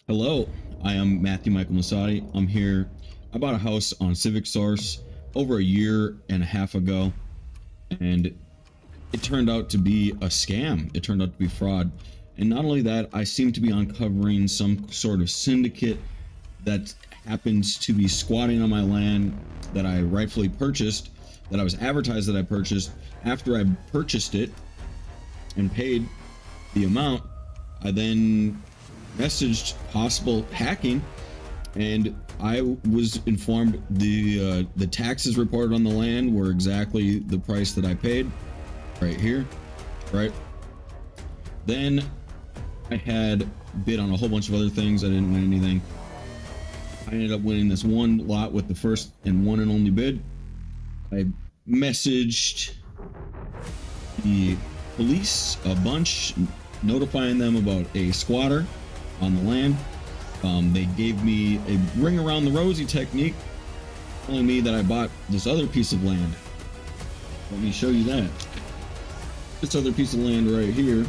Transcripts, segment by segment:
Hello, I am Matthew Michael Masadi. I'm here. I bought a house on Civic Source over a year and a half ago, and it turned out to be a scam. It turned out to be fraud. And not only that, I seem to be uncovering some sort of syndicate that happens to be squatting on my land that I rightfully purchased, that I was advertised that I purchased. After I purchased it and paid the amount, I then messaged possible hacking, and I was informed the taxes reported on the land were exactly the price that I paid, right here, right. Then I had bid on a whole bunch of other things. I didn't win anything. I ended up winning this one lot with the first and one and only bid. I messaged the police a bunch, notifying them about a squatter on the land. They gave me a ring around the rosy technique, telling me that I bought this other piece of land. Let me show you that. This other piece of land right here.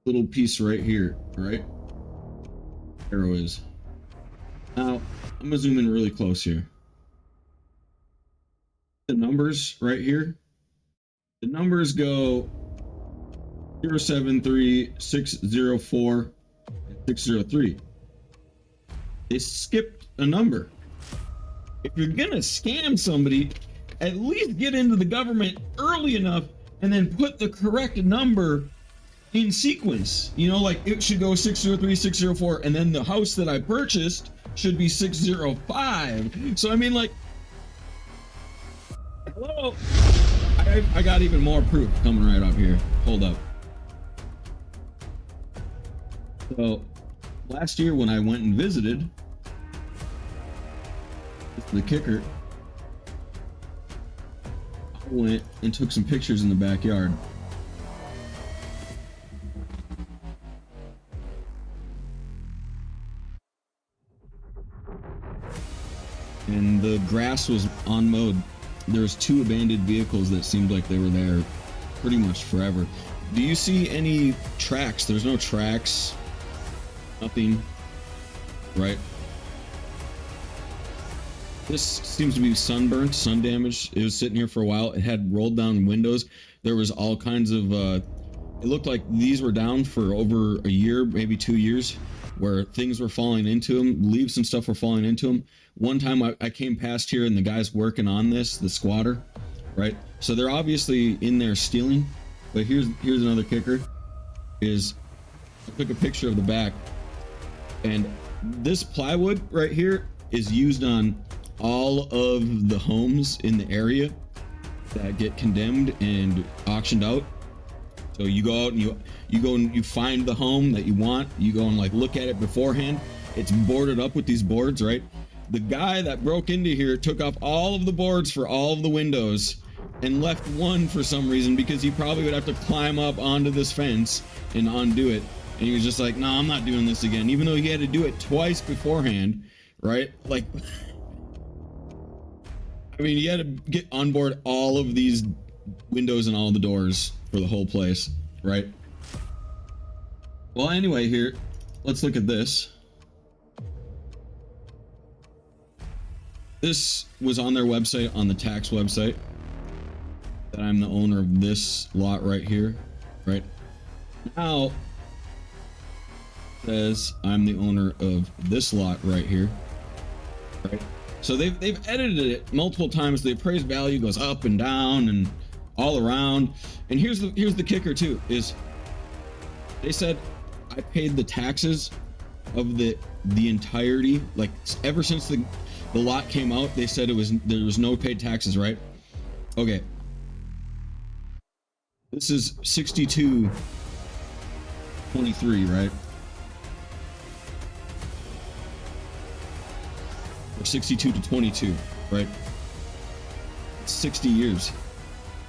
Little piece right here, right? Arrow is. Now, I'm gonna zoom in really close here. The numbers right here. The numbers go 073, 604, and 603. They skipped a number. If you're gonna scam somebody, at least get into the government early enough and then put the correct number in sequence. You know, like it should go 603, 604, and then the house that I purchased should be 605. So I mean, like, hello. I got even more proof coming right up here. Hold up. So last year when I went and visited, the kicker, I went and took some pictures in the backyard. And the grass was unmowed. There was two abandoned vehicles that seemed like they were there pretty much forever. Do you see any tracks? There's no tracks. Nothing. Right? This seems to be sunburnt, sun damage. It was sitting here for a while. It had rolled down windows. There was all kinds of it looked like these were down for over a year, maybe 2 years, where things were falling into them. Leaves and stuff were falling into them. One time I came past here and the guy's working on this, the squatter, right? So they're obviously in there stealing. But here's another kicker, is I took a picture of the back, and this plywood right here is used on all of the homes in the area that get condemned and auctioned out. So you go out and you go and you find the home that you want. You go and like look at it beforehand. It's boarded up with these boards, right? The guy that broke into here took off all of the boards for all of the windows and left one for some reason, because he probably would have to climb up onto this fence and undo it. And he was just like, no, I'm not doing this again, even though he had to do it twice beforehand, right? Like, I mean, he had to get on board all of these windows and all the doors for the whole place, right? Well, anyway, here, let's look at this. This was on their website, on the tax website, that I'm the owner of this lot right here, right? Now, it says I'm the owner of this lot right here, right? So they've edited it multiple times. The appraised value goes up and down and all around. And here's the kicker too, is they said I paid the taxes of the entirety, like ever since the lot came out. They said there was no paid taxes, right? Okay. This is 6223, right? Or 62 to 22, right? 60 years.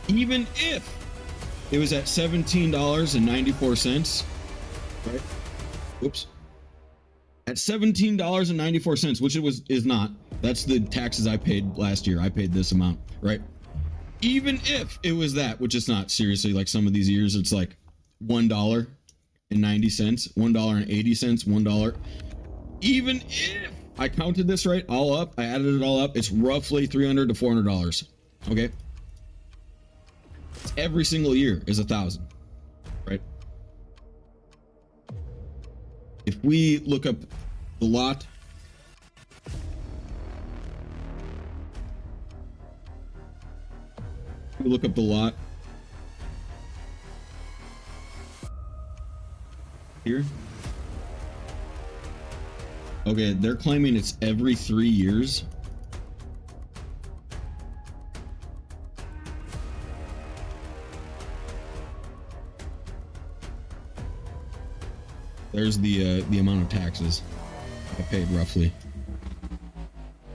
Even if it was at $17.94, right? Oops. At $17.94, which it is not. That's the taxes I paid last year. I paid this amount, right? Even if it was that, which is not, seriously, like some of these years, it's like $1, $1.90, $1.80, $1. Even if I counted this right all up, I added it all up, it's roughly $300 to $400. Okay. Every single year is $1,000, right? If we look up the lot, here. Okay, they're claiming it's every 3 years. There's the amount of taxes I paid roughly.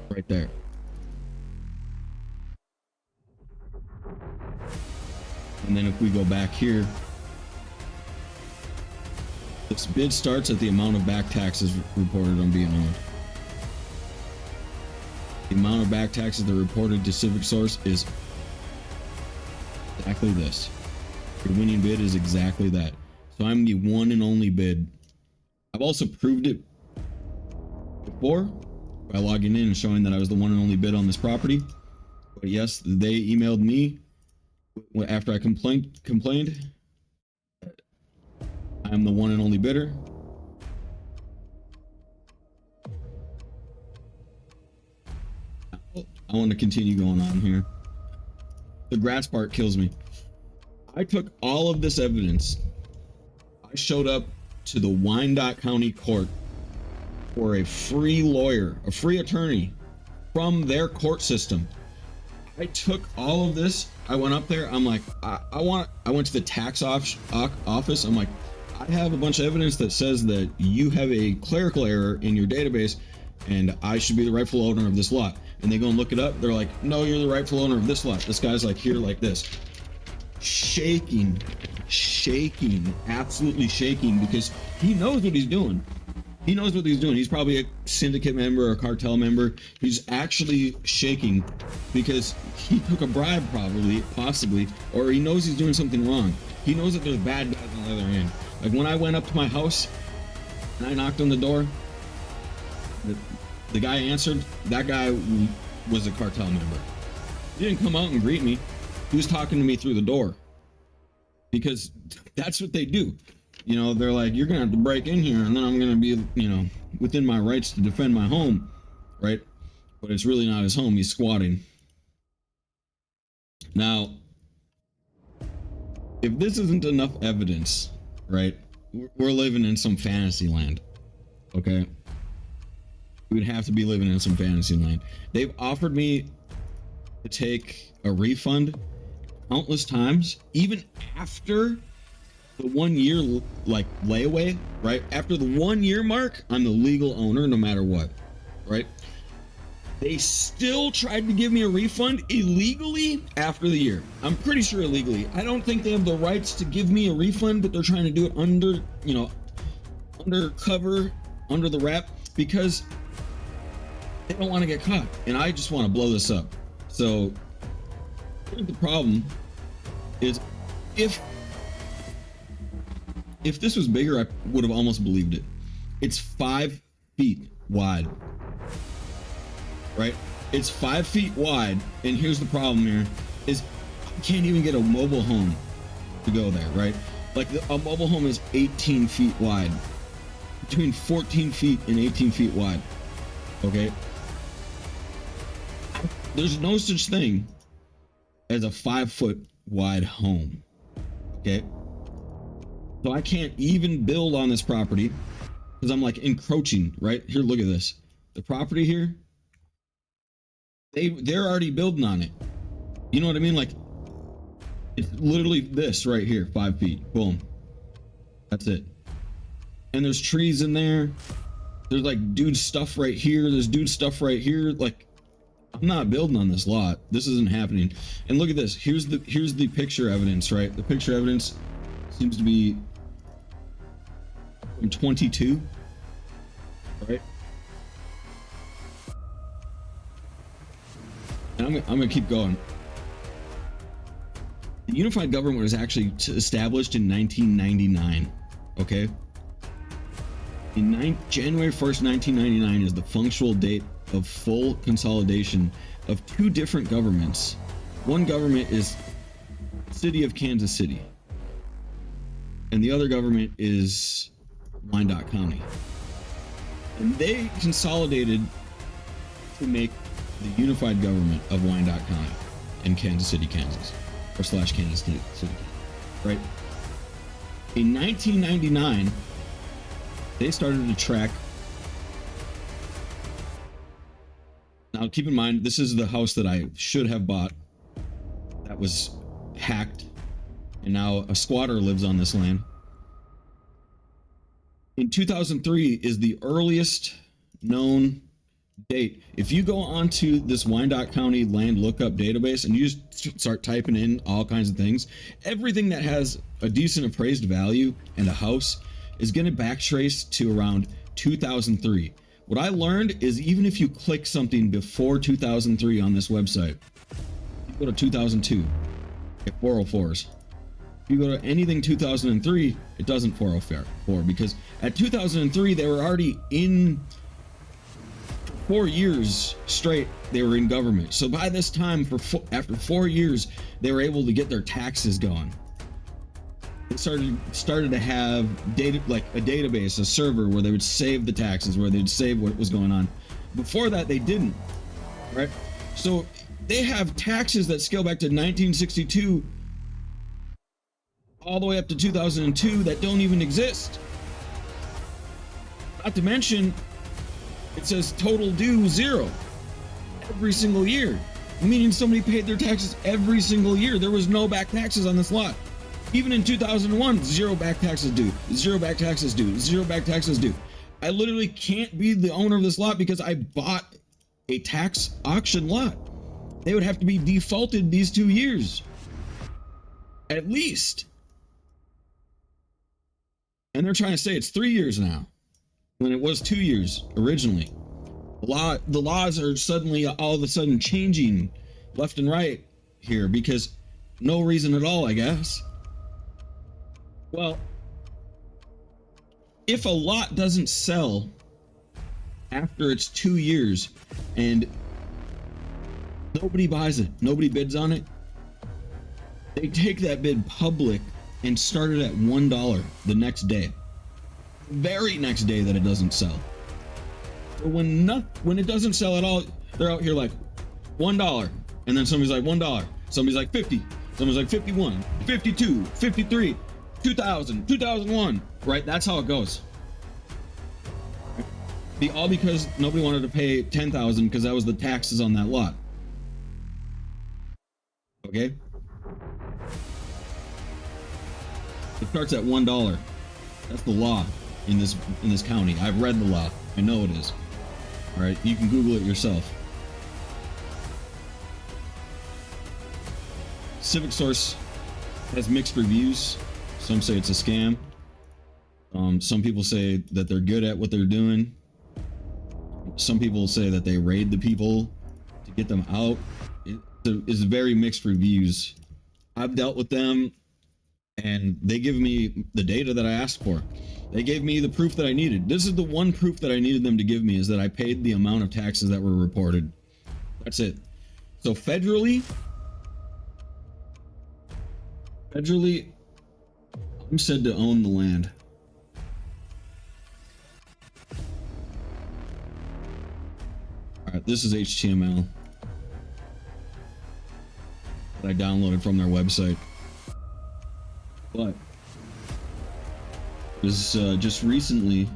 Right there. And then if we go back here, this bid starts at the amount of back taxes reported on being owned. The amount of back taxes that are reported to Civic Source is exactly this. Your winning bid is exactly that. So I'm the one and only bid. I've also proved it before by logging in and showing that I was the one and only bid on this property. But yes, they emailed me after I complained. I'm the one and only bidder. I want to continue going on here. The grass part kills me. I took all of this evidence. I showed up to the Wyandotte County Court for a free lawyer, a free attorney from their court system. I took all of this. I went up there. I'm like, I went to the tax office. I'm like, I have a bunch of evidence that says that you have a clerical error in your database and I should be the rightful owner of this lot. And they go and look it up. They're like, no, you're the rightful owner of this lot. This guy's like here like this. Shaking, absolutely shaking, because he knows what he's doing. He knows what he's doing. He's probably a syndicate member or a cartel member. He's actually shaking because he took a bribe, possibly, or he knows he's doing something wrong. He knows that there's bad guys on the other end. Like when I went up to my house and I knocked on the door, the guy answered. That guy was a cartel member. He didn't come out and greet me. He was talking to me through the door, because that's what they do. You know, they're like, you're gonna have to break in here and then I'm gonna be, you know, within my rights to defend my home, right? But it's really not his home. He's squatting. Now, if this isn't enough evidence, right, we're living in some fantasy land. Okay, we'd have to be living in some fantasy land. They've offered me to take a refund countless times, even after the 1 year like layaway, right? After the 1 year mark, I'm the legal owner no matter what, right? They still tried to give me a refund illegally after the year. I'm pretty sure illegally. I don't think they have the rights to give me a refund, but they're trying to do it under, you know, undercover, under the wrap, because they don't want to get caught. And I just want to blow this up. So the problem is, if this was bigger, I would have almost believed it. It's 5 feet wide, right? It's 5 feet wide, and here's the problem here: is I can't even get a mobile home to go there, right? Like a mobile home is 18 feet wide, between 14 feet and 18 feet wide. Okay, there's no such thing as a 5 foot wide home. Okay, so I can't even build on this property because I'm like encroaching. Right here, look at this. The property here, they're already building on it. You know what I mean? Like, it's literally this right here, 5 feet. Boom. That's it. And there's trees in there. There's like dude stuff right here. There's dude stuff right here. Like, I'm not building on this lot. This isn't happening. And look at this. Here's the picture evidence, right? The picture evidence seems to be from 22, right? And I'm gonna keep going. The unified government was actually established in 1999. Okay. January 1st, 1999 is the functional date of full consolidation of two different governments. One government is City of Kansas City, and the other government is Wyandotte County. And they consolidated to make the unified government of Wyandotte County in Kansas City, Kansas, or / Kansas City, right? In 1999, they started to track. Now, keep in mind, this is the house that I should have bought that was hacked, and now a squatter lives on this land. In 2003 is the earliest known date. If you go onto this Wyandotte County land lookup database and you just start typing in all kinds of things, everything that has a decent appraised value and a house is going to backtrace to around 2003. What I learned is even if you click something before 2003 on this website, you go to 2002, get 404s. If you go to anything 2003, it doesn't 404 because at 2003 they were already in 4 years straight. They were in government. So by this time, after 4 years, they were able to get their taxes going. They started to have data, like a database, a server where they would save the taxes, where they'd save what was going on. Before that, they didn't, right? So they have taxes that scale back to 1962 all the way up to 2002 that don't even exist. Not to mention, it says total due 0 every single year, meaning somebody paid their taxes every single year. There was no back taxes on this lot. Even in 2001, 0 back taxes due, 0 back taxes due, 0 back taxes due. I literally can't be the owner of this lot because I bought a tax auction lot. They would have to be defaulted these 2 years, at least. And they're trying to say it's 3 years now, when it was 2 years originally. The laws are suddenly all of a sudden changing left and right here because no reason at all, I guess. Well, if a lot doesn't sell after it's 2 years and nobody buys it, nobody bids on it, they take that bid public and start it at $1 the next day. Very next day that it doesn't sell. So when it doesn't sell at all, they're out here like $1, and then somebody's like $1, somebody's like 50, somebody's like 51, 52, 53, 2000, 2001, right? That's how it goes. All because nobody wanted to pay 10,000 because that was the taxes on that lot. Okay? It starts at $1. That's the law in this county. I've read the law. I know it is. All right, you can Google it yourself. Civic Source has mixed reviews. Some say it's a scam. Some people say that they're good at what they're doing. Some people say that they raid the people to get them out. It's very mixed reviews. I've dealt with them, and they give me the data that I asked for. They gave me the proof that I needed. This is the one proof that I needed them to give me, is that I paid the amount of taxes that were reported. That's it. So federally, I'm said to own the land. All right, this is HTML that I downloaded from their website. But it was just recently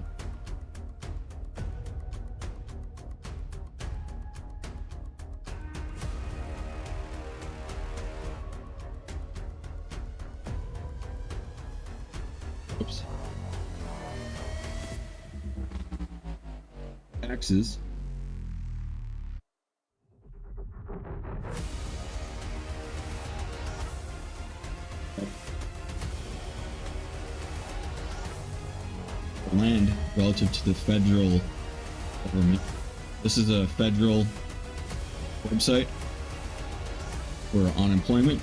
taxes. Land relative to the federal government. This is a federal website for unemployment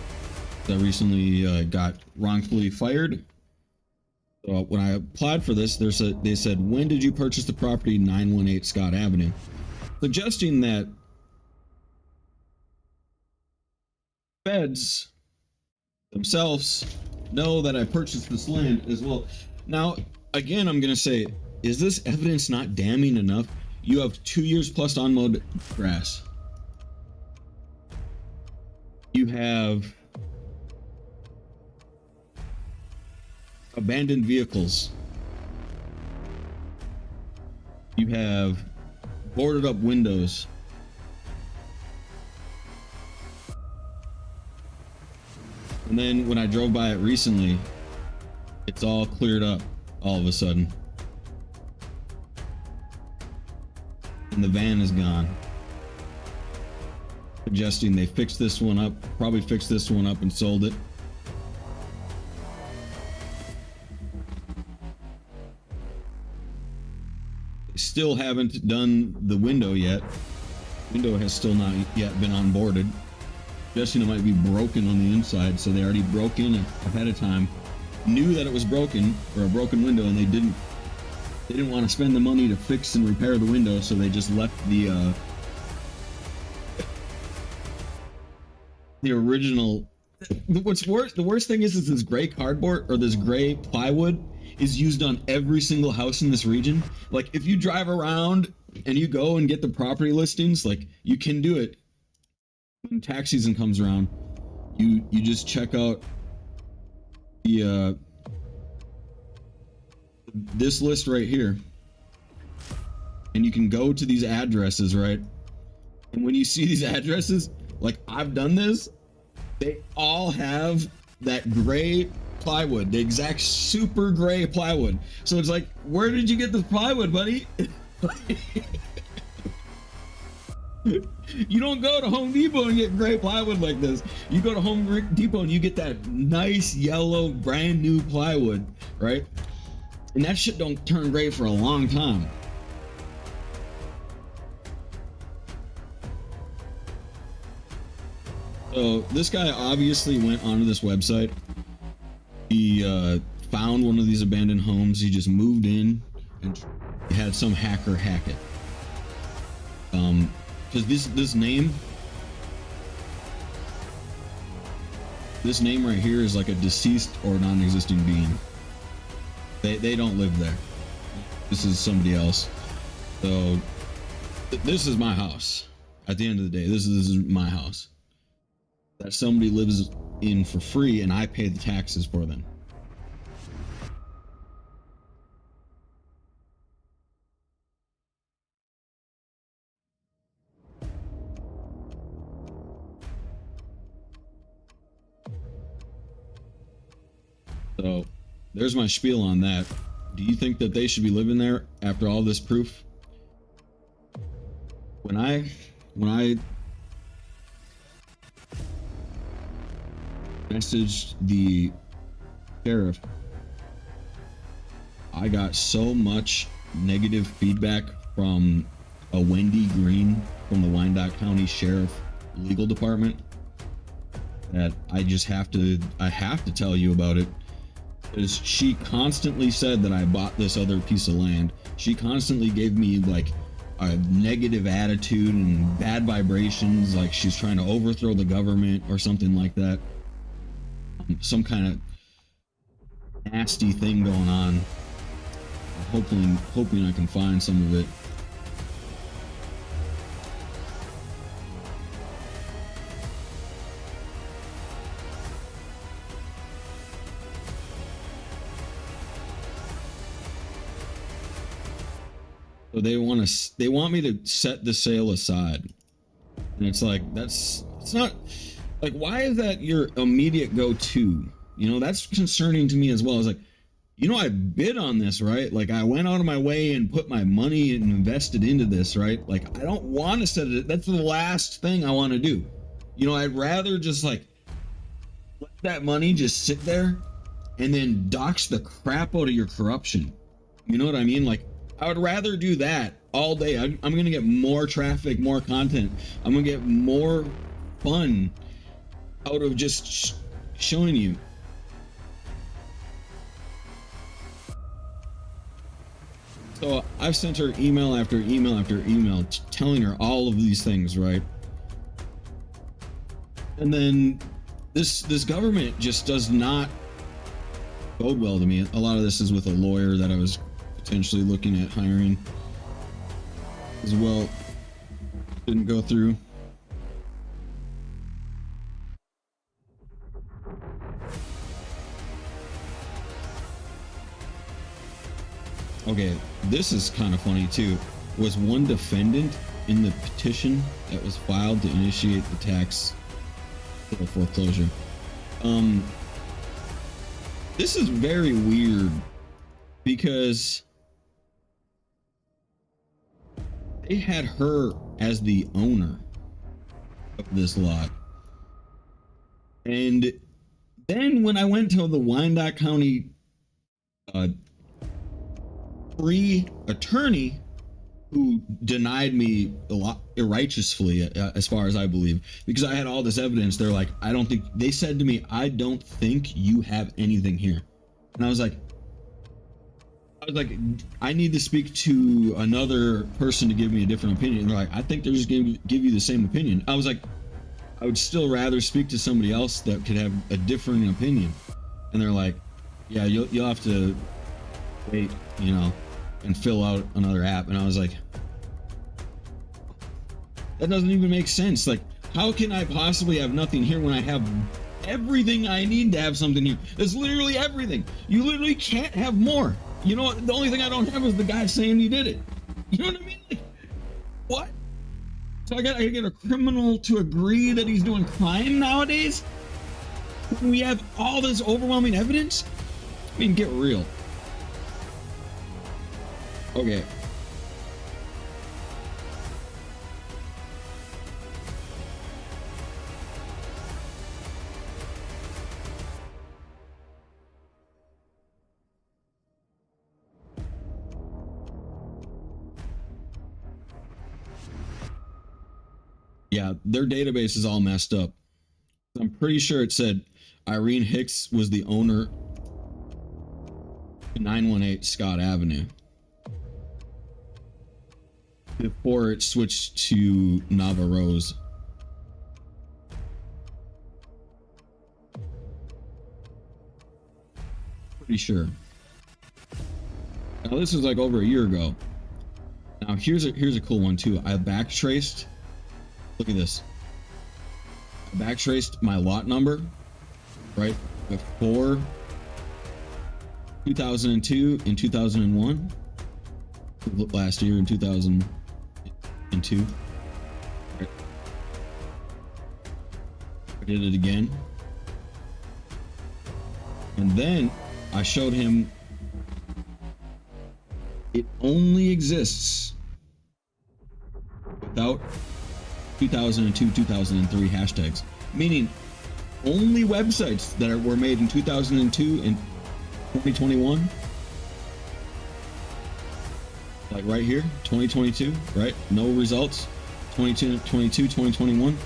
that recently got wrongfully fired. When I applied for this, they said, when did you purchase the property 918 Scott Avenue? Suggesting that feds themselves know that I purchased this land as well. Now, again, I'm going to say, is this evidence not damning enough? You have 2 years plus unmowed grass. You have abandoned vehicles. You have boarded up windows. And then when I drove by it recently, it's all cleared up all of a sudden. And the van is gone. Suggesting they fixed this one up, probably fixed this one up and sold it. They still haven't done the window yet. Window has still not yet been onboarded. Suggesting it might be broken on the inside, so they already broke in ahead of time, knew that it was broken, or a broken window, and they didn't want to spend the money to fix and repair the window, so they just left the original. What's worse, the worst thing is this gray cardboard or this gray plywood is used on every single house in this region. Like, if you drive around and you go and get the property listings, like, you can do it. When tax season comes around, you just check out the this list right here, and you can go to these addresses, right? And when you see these addresses, like, I've done this, they all have that gray plywood, the exact super gray plywood. So it's like, where did you get this plywood, buddy? You don't go to Home Depot and get gray plywood like this. You go to Home Depot and you get that nice yellow brand new plywood, right? And that shit don't turn gray for a long time. So this guy obviously went onto this website. He found one of these abandoned homes. He just moved in and had some hacker hack it. Because this name right here is like a deceased or non-existing being. They don't live there. This is somebody else. So this is my house. At the end of the day, this is my house that somebody lives in for free, and I pay the taxes for them. So there's my spiel on that. Do you think that they should be living there after all this proof? When I messaged the sheriff, I got so much negative feedback from a Wendy Green from the Wyandotte County Sheriff Legal Department that I have to tell you about it. Because she constantly said that I bought this other piece of land. She constantly gave me like a negative attitude and bad vibrations, like she's trying to overthrow the government or something like that. Some kind of nasty thing going on. Hoping I can find some of it. So they want me to set the sale aside, and it's like, it's not like, why is that your immediate go-to? You know, that's concerning to me as well. It's like, you know, I bid on this, right? Like, I went out of my way and put my money and invested into this, right? Like, I don't want to set it. That's the last thing I want to do. You know, I'd rather just like let that money just sit there and then dox the crap out of your corruption. You know what I mean? Like, I would rather do that all day. I'm going to get more traffic, more content. I'm going to get more fun out of just showing you. So I've sent her email after email after email telling her all of these things, right? And then this government just does not bode well to me. A lot of this is with a lawyer that I was potentially looking at hiring as well. Didn't go through. Okay, this is kind of funny too. Was one defendant in the petition that was filed to initiate the tax foreclosure. This is very weird because they had her as the owner of this lot. And then when I went to the Wyandotte County free attorney who denied me a lot irrighteously, as far as I believe, because I had all this evidence. They're like, I don't think, they said to me, I don't think you have anything here. And I was like, I need to speak to another person to give me a different opinion. And they're like, I think they're just going to give you the same opinion. I was like, I would still rather speak to somebody else that could have a differing opinion. And they're like, yeah, you'll have to wait, you know, and fill out another app. And I was like, that doesn't even make sense. Like, how can I possibly have nothing here when I have everything I need to have something here? There's literally everything. You literally can't have more. You know what? The only thing I don't have is the guy saying he did it. You know what I mean? Like, what? So I gotta get a criminal to agree that he's doing crime nowadays? When we have all this overwhelming evidence? I mean, get real. Okay. Yeah, their database is all messed up. I'm pretty sure it said Irene Hicks was the owner of 918 Scott Avenue before it switched to Nava Rose. Pretty sure. Now this was like over a year ago. Now here's a cool one too. I backtraced. Look at this. I backtraced my lot number, right, before 2002 and 2001. Last year in 2002. Right. I did it again. And then I showed him it only exists without 2002, 2003 hashtags, meaning only websites that were made in 2002 and 2021, like right here, 2022, right? No results, 2022, 2021,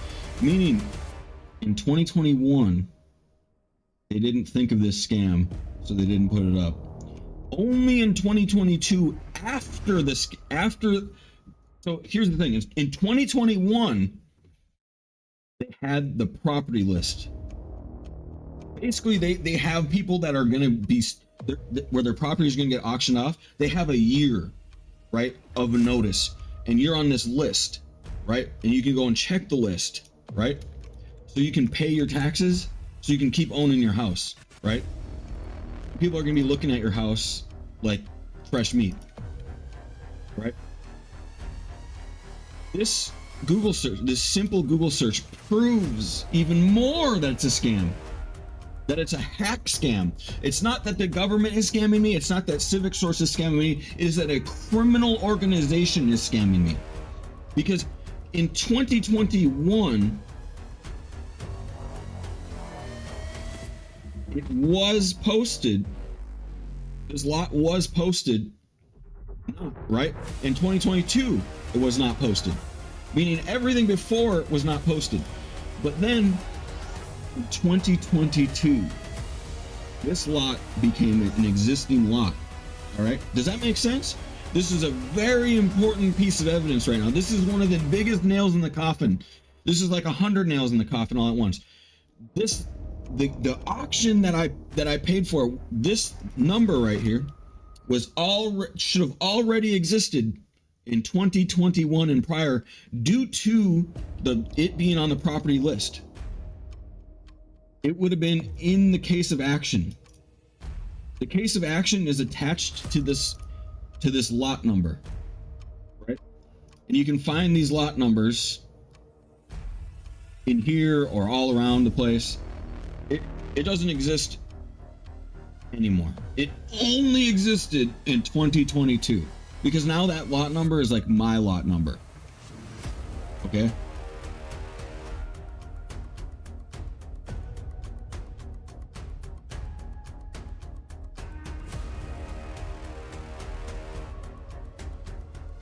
meaning in 2021, they didn't think of this scam, so they didn't put it up. Only in 2022, so here's the thing: is in 2021, they had the property list. Basically, they have people that are going to be where their property is going to get auctioned off. They have a year, right, of a notice, and you're on this list, right? And you can go and check the list, right? So you can pay your taxes, so you can keep owning your house, right? People are going to be looking at your house like fresh meat, right? This Google search, this simple Google search proves even more that it's a scam, that it's a hack scam. It's not that the government is scamming me. It's not that Civic Source is scamming me. It is that a criminal organization is scamming me. Because in 2021, it was posted, this lot was posted, right? In 2022, it was not posted, meaning everything before was not posted. But then in 2022, this lot became an existing lot. All right, does that make sense? This is a very important piece of evidence right now. This is one of the biggest nails in the coffin. This is like 100 nails in the coffin all at once. The auction that I paid for, this number right here, should have already existed in 2021 and prior, due to it being on the property list. It would have been in the case of action. The case of action is attached to this lot number, right? And you can find these lot numbers in here or all around the place. It doesn't exist anymore. It only existed in 2022, because now that lot number is like my lot number. Okay?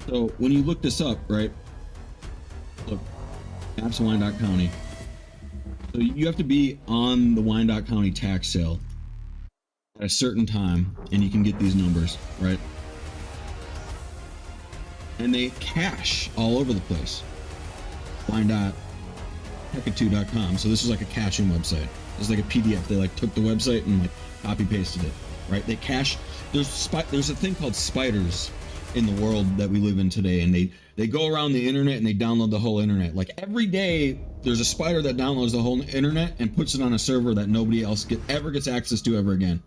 So when you look this up, right? Look, maps of Wyandotte County. So you have to be on the Wyandotte County tax sale at a certain time, and you can get these numbers, right? And they cache all over the place. Wyandotte.hecatu.com. So this is like a caching website. It's like a PDF. They like took the website and like copy pasted it, right? They cache. There's a thing called spiders in the world that we live in today, and they go around the internet and they download the whole internet. Like every day there's a spider that downloads the whole internet and puts it on a server that nobody else ever gets access to ever again.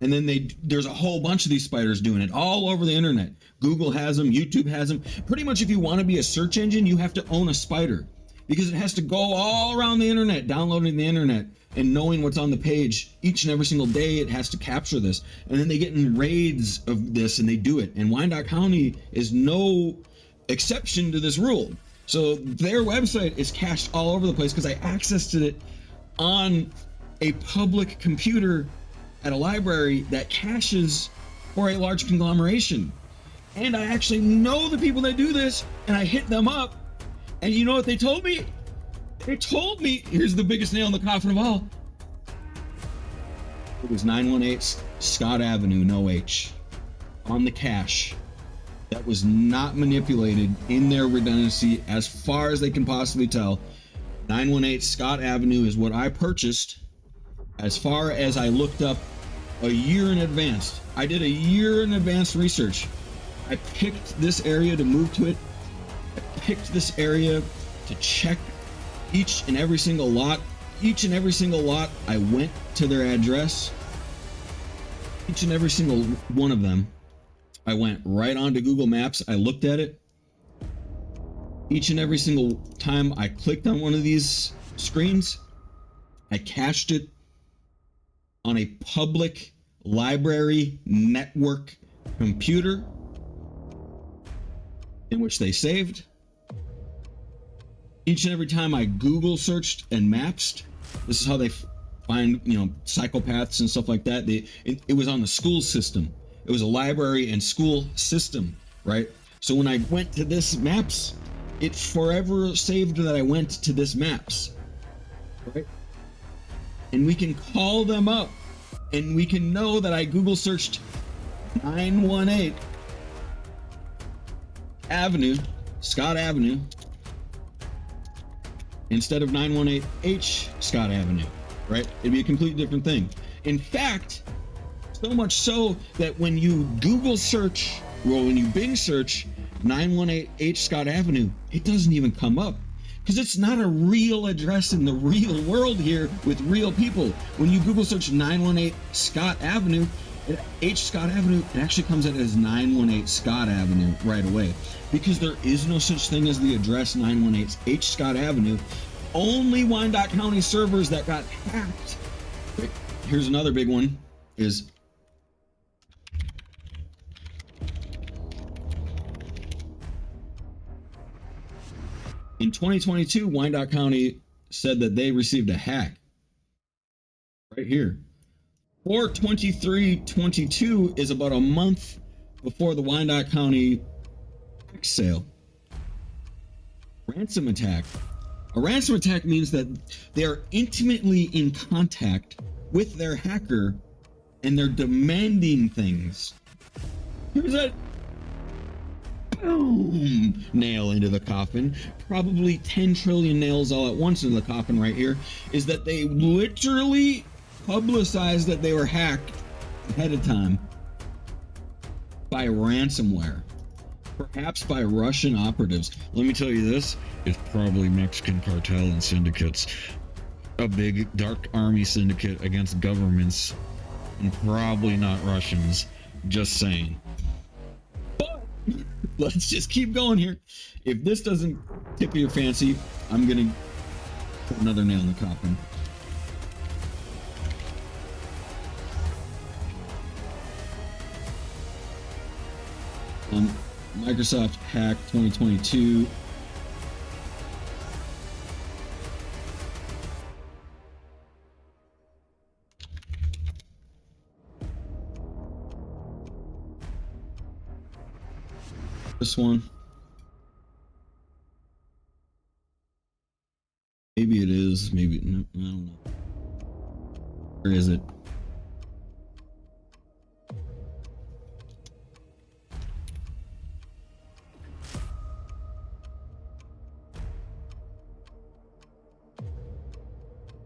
And then there's a whole bunch of these spiders doing it all over the internet. Google has them, YouTube has them. Pretty much if you want to be a search engine, you have to own a spider, because it has to go all around the internet, downloading the internet and knowing what's on the page each and every single day. It has to capture this, and then they get in raids of this and they do it. And Wyandotte County is no exception to this rule. So their website is cached all over the place because I accessed it on a public computer at a library that caches for a large conglomeration. And I actually know the people that do this, and I hit them up, and you know what they told me? They told me, here's the biggest nail in the coffin of all. It was 918 Scott Avenue, no H, on the cache. That was not manipulated in their redundancy as far as they can possibly tell. 918 Scott Avenue is what I purchased as far as I looked up a year in advance. I did a year in advance research. I picked this area to move to it. I picked this area to check each and every single lot. Each and every single lot, I went to their address. Each and every single one of them, I went right onto Google Maps. I looked at it. Each and every single time I clicked on one of these screens, I cached it on a public library network computer in which they saved. Each and every time I Google searched and mapsed, this is how they find, psychopaths and stuff like that. It was on the school system. It was a library and school system, right? So when I went to this maps, it forever saved that I went to this maps, right? And we can call them up, and we can know that I Google searched 918 Avenue, Scott Avenue, instead of 918H Scott Avenue, right? It'd be a completely different thing. In fact, so much so that when you Google search, well, when you Bing search 918H Scott Avenue, it doesn't even come up, because it's not a real address in the real world here with real people. When you Google search 918 Scott Avenue, H Scott Avenue, it actually comes out as 918 Scott Avenue right away, because there is no such thing as the address 918 H Scott Avenue. Only Wyandotte County servers that got hacked. Here's another big one, is in 2022, Wyandotte County said that they received a hack. Right here. 4/23/22 is about a month before the Wyandotte County tax sale. Ransom attack. A ransom attack means that they are intimately in contact with their hacker and they're demanding things. boom, nail into the coffin, probably 10 trillion nails all at once into the coffin right here, is that they literally publicized that they were hacked ahead of time by ransomware, perhaps by Russian operatives. Let me tell you this, it's probably Mexican cartel and syndicates, a big dark army syndicate against governments, and probably not Russians, just saying. But let's just keep going here. If this doesn't tickle your fancy, I'm gonna put another nail in the coffin. Microsoft Hack 2022. This one. Maybe it is, maybe no, I don't know. Where is it?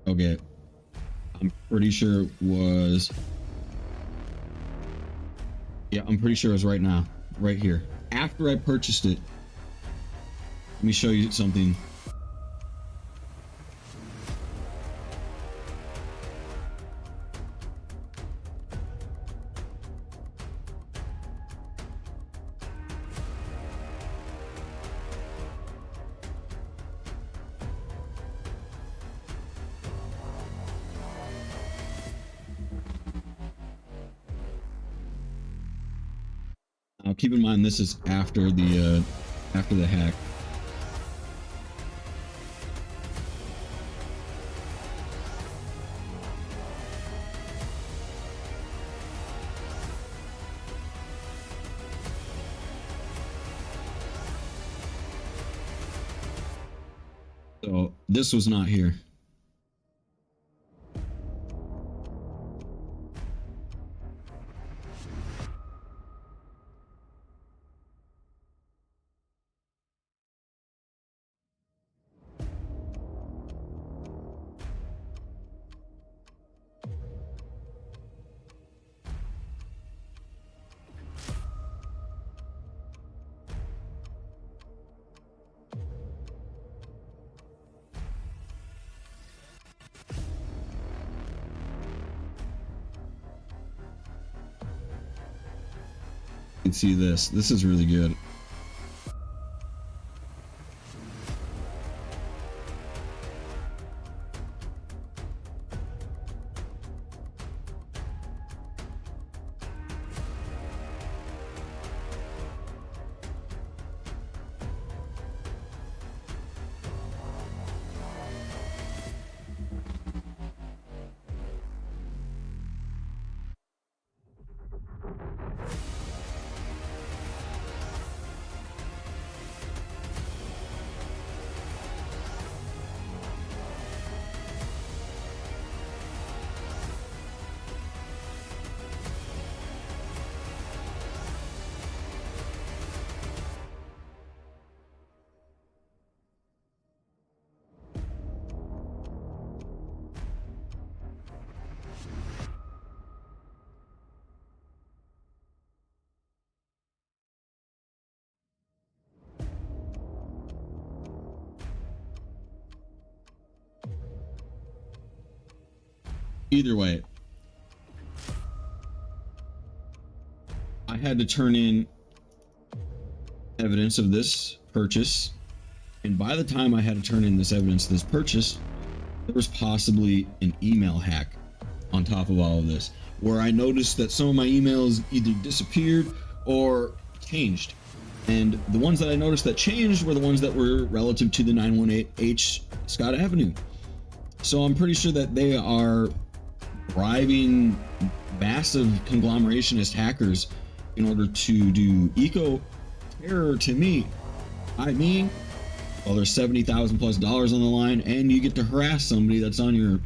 Okay, I'm pretty sure it was, yeah, I'm pretty sure it was right now, right here. After I purchased it, let me show you something. Now, keep in mind this is after the hack. So this was not here. You can see this. This is really good. Either way, I had to turn in evidence of this purchase, and by the time I had to turn in this evidence of this purchase, there was possibly an email hack on top of all of this, where I noticed that some of my emails either disappeared or changed. And the ones that I noticed that changed were the ones that were relative to the 918H Scott Avenue. So I'm pretty sure that they are bribing massive conglomerationist hackers in order to do eco terror to me. I mean, well, there's $70,000 plus on the line, and you get to harass somebody that's on your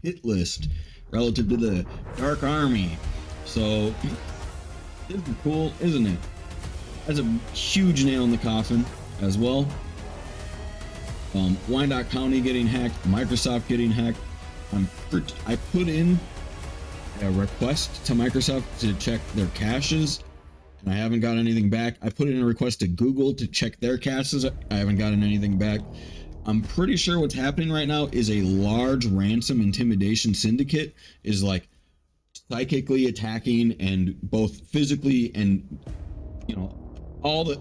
hit list relative to the Dark Army. So this is cool, isn't it? That's a huge nail in the coffin as well. Wyandotte County getting hacked, Microsoft getting hacked. I put in a request to Microsoft to check their caches, and I haven't got anything back. I put in a request to Google to check their caches. I haven't gotten anything back. I'm pretty sure what's happening right now is a large ransom intimidation syndicate is like psychically attacking, and both physically and, you know,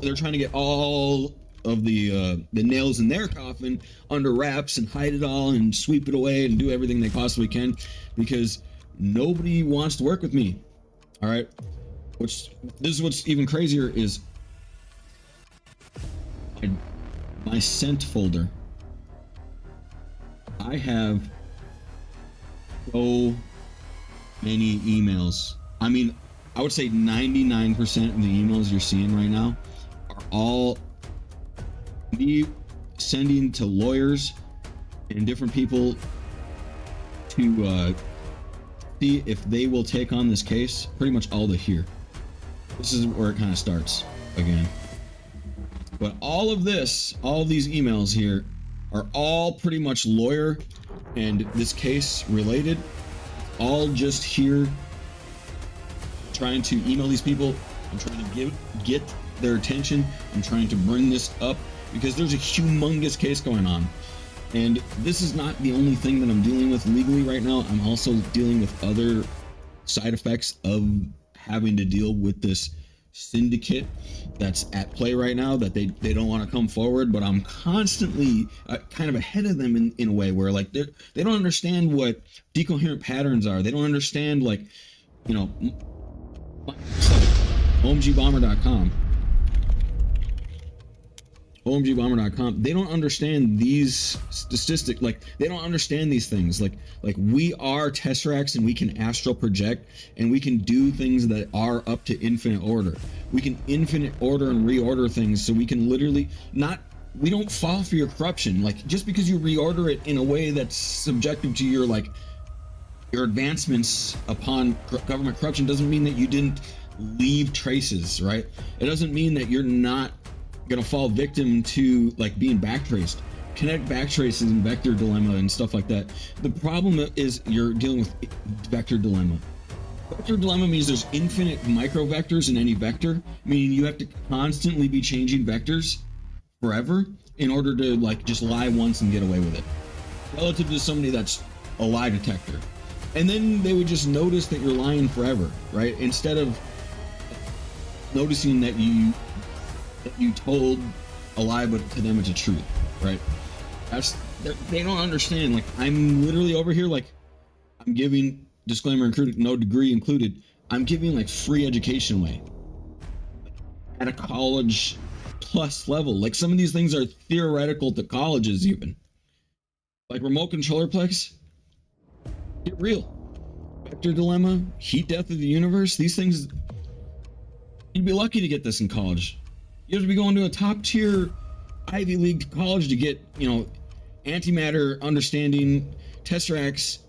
they're trying to get all of the nails in their coffin under wraps and hide it all and sweep it away and do everything they possibly can, because nobody wants to work with me. All right. This is what's even crazier is my sent folder. I have so many emails. I mean, I would say 99% of the emails you're seeing right now are all me sending to lawyers and different people to see if they will take on this case. Pretty much all to here. This is where it kind of starts again. But all of this, all of these emails here are all pretty much lawyer and this case related. All just here trying to email these people. I'm trying to get their attention. I'm trying to bring this up because there's a humongous case going on. And this is not the only thing that I'm dealing with legally right now. I'm also dealing with other side effects of having to deal with this syndicate that's at play right now, that they don't want to come forward, but I'm constantly kind of ahead of them in a way where like they don't understand what decoherent patterns are. They don't understand, like, you know, Omgbomber.com, they don't understand these statistics. Like, they don't understand these things. Like we are Tesseracts, and we can astral project, and we can do things that are up to infinite order. We can infinite order and reorder things, so we can literally we don't fall for your corruption. Like, just because you reorder it in a way that's subjective to your advancements upon government corruption doesn't mean that you didn't leave traces, right? It doesn't mean that you're not gonna fall victim to like being backtraced. Kinetic backtraces and vector dilemma and stuff like that. The problem is you're dealing with vector dilemma. Vector dilemma means there's infinite microvectors in any vector, meaning you have to constantly be changing vectors forever in order to like just lie once and get away with it, relative to somebody that's a lie detector. And then they would just notice that you're lying forever, right? Instead of noticing that you told a lie, but to them it's a truth, right? They don't understand. Like, I'm literally over here, like, I'm giving, disclaimer included, no degree included, I'm giving like free education away at a college plus level. Like, some of these things are theoretical to colleges even. Like remote controller plex, get real. Vector dilemma, heat death of the universe, these things, you'd be lucky to get this in college. You have to be going to a top tier Ivy League college to get, you know, antimatter understanding, Tesseracts,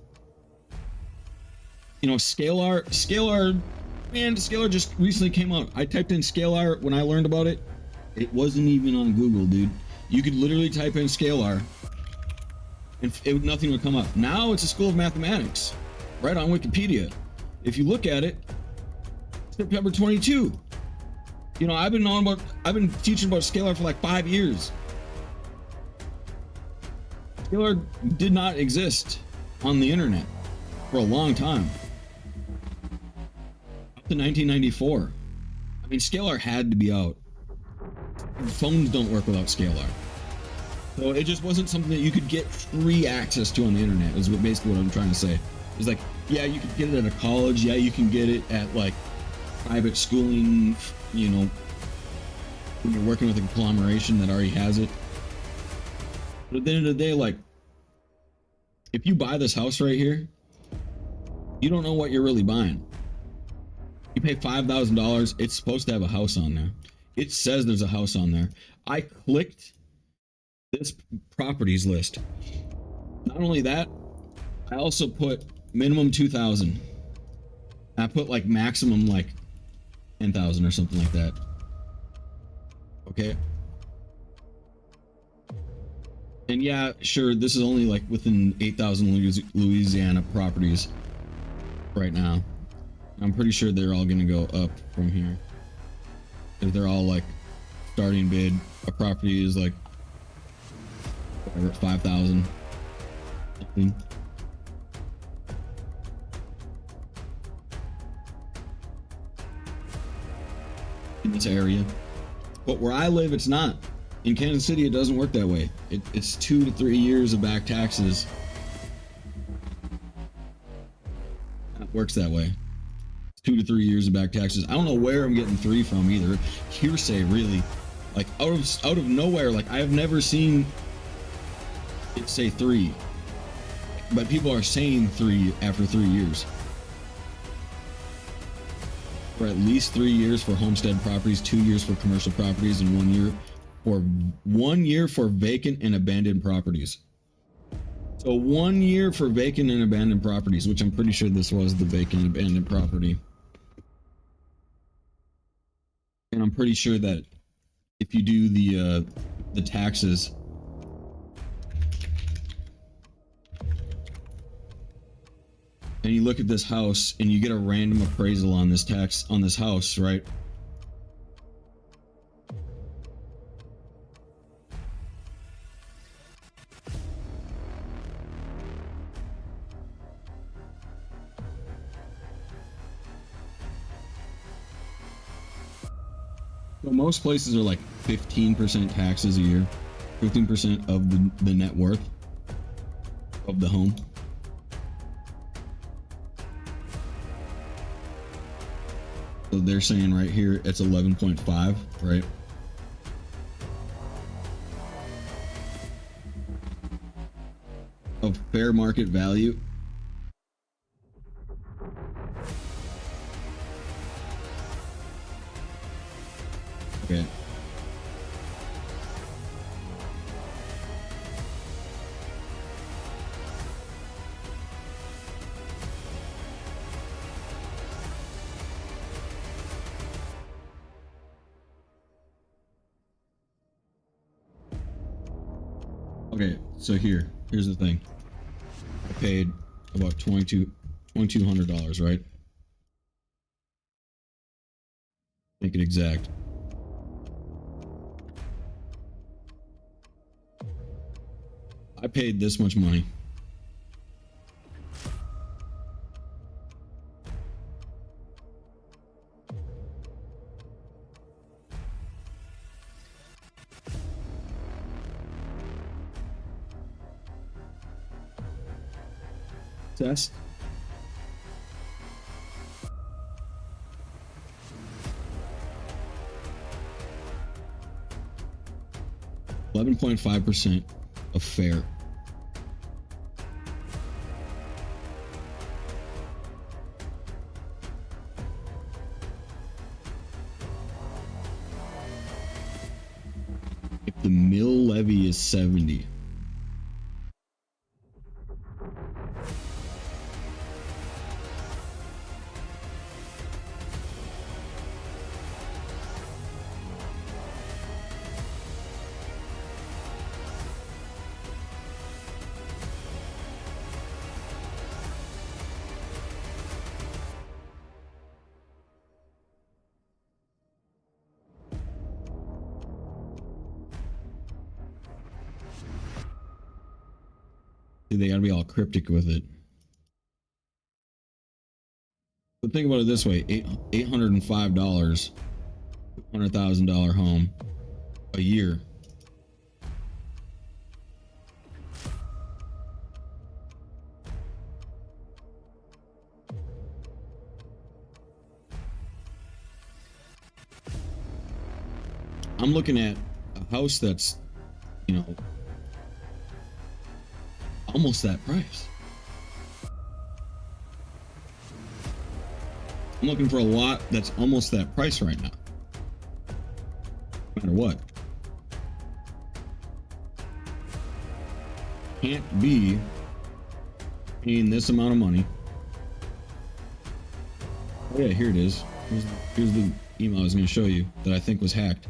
you know, scalar, man, scalar just recently came out. I typed in scalar when I learned about it. It wasn't even on Google, dude. You could literally type in scalar and nothing would come up. Now it's a school of mathematics, right on Wikipedia. If you look at it, September 22. You know, I've been teaching about scalar for like 5 years. Scalar did not exist on the internet for a long time. Up to 1994. I mean, scalar had to be out. Phones don't work without scalar. So it just wasn't something that you could get free access to on the internet, is basically what I'm trying to say. It's like, yeah, you could get it at a college. Yeah, you can get it at like private schooling, you know, when you're working with a conglomeration that already has it. But at the end of the day, like, if you buy this house right here, you don't know what you're really buying. You pay $5,000, it's supposed to have a house on there. It says there's a house on there. I clicked this properties list. Not only that, I also put minimum 2,000. I put like maximum like 10,000 or something like that. Okay. And yeah, sure, this is only like within 8,000 Louisiana properties right now. I'm pretty sure they're all gonna go up from here. Because they're all like starting bid. A property is like whatever, 5,000. In this area. But where I live, it's not. In Kansas City, it doesn't work that way. It's 2 to 3 years of back taxes. It works that way. 2 to 3 years of back taxes. I don't know where I'm getting 3 from either. Hearsay, really. Like out of nowhere. Like I have never seen it say 3, but people are saying 3 after 3 years. For at least 3 years for homestead properties, 2 years for commercial properties, and 1 year for vacant and abandoned properties. So 1 year for vacant and abandoned properties, which I'm pretty sure this was the vacant and abandoned property. And I'm pretty sure that if you do the taxes, and you look at this house and you get a random appraisal on this house, right? So most places are like 15% taxes a year, 15% of the net worth of the home. So they're saying right here it's 11.5, right? Of fair market value. Okay. Okay, so here's the thing. I paid about $2,200, right? Make it exact. I paid this much money. Test. $11.5% of fair. If the mill levy is 70. They gotta be all cryptic with it. But think about it this way: $805, $100,000 home a year. I'm looking at a house that's, you know, almost that price. I'm looking for a lot that's almost that price right now. No matter what. Can't be paying this amount of money. Oh yeah, here it is. Here's the email I was going to show you that I think was hacked.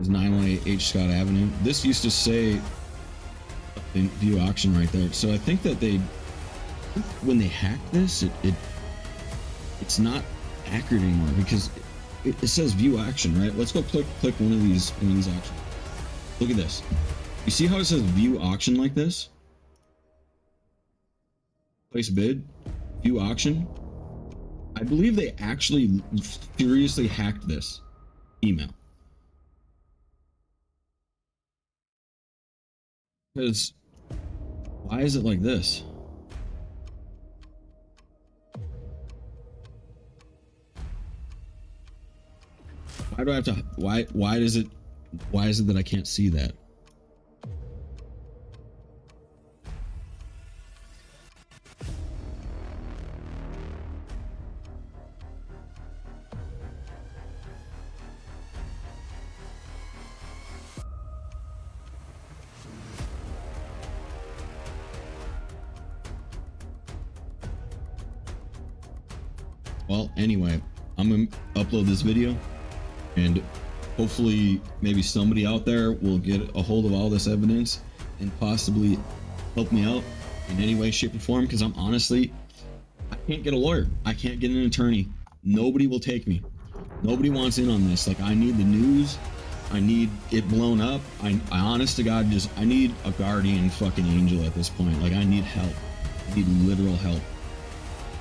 It's 918 H Scott Avenue. This used to say view auction right there. So I think that when they hacked this, it's not accurate anymore because it says view auction, right? Let's go click one of these auctions. Look at this. You see how it says view auction like this? Place bid, view auction. I believe they actually furiously hacked this email. Because why is it like this? Why do I have to, why is it that I can't see that? Well, anyway, I'm gonna upload this video and hopefully maybe somebody out there will get a hold of all this evidence and possibly help me out in any way, shape, or form, because I'm honestly, I can't get a lawyer. I can't get an attorney. Nobody will take me. Nobody wants in on this. Like, I need the news. I need it blown up. I honest to God, I need a guardian fucking angel at this point. Like, I need help. I need literal help.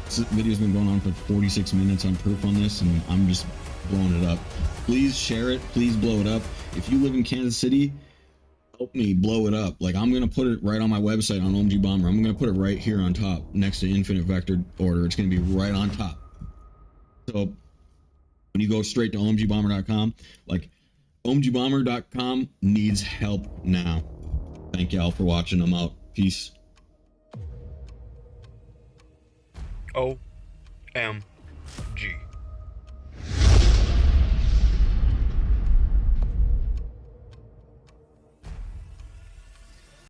This video's been going on for 46 minutes on proof on this, and I'm just blowing it up. Please share it. Please blow it up. If you live in Kansas City, help me blow it up. Like, I'm gonna put it right on my website on Omgbomber. I'm gonna put it right here on top next to Infinite Vector Order. It's gonna be right on top. So when you go straight to omgbomber.com, like, omgbomber.com needs help now. Thank y'all for watching. I'm out. Peace. OMG.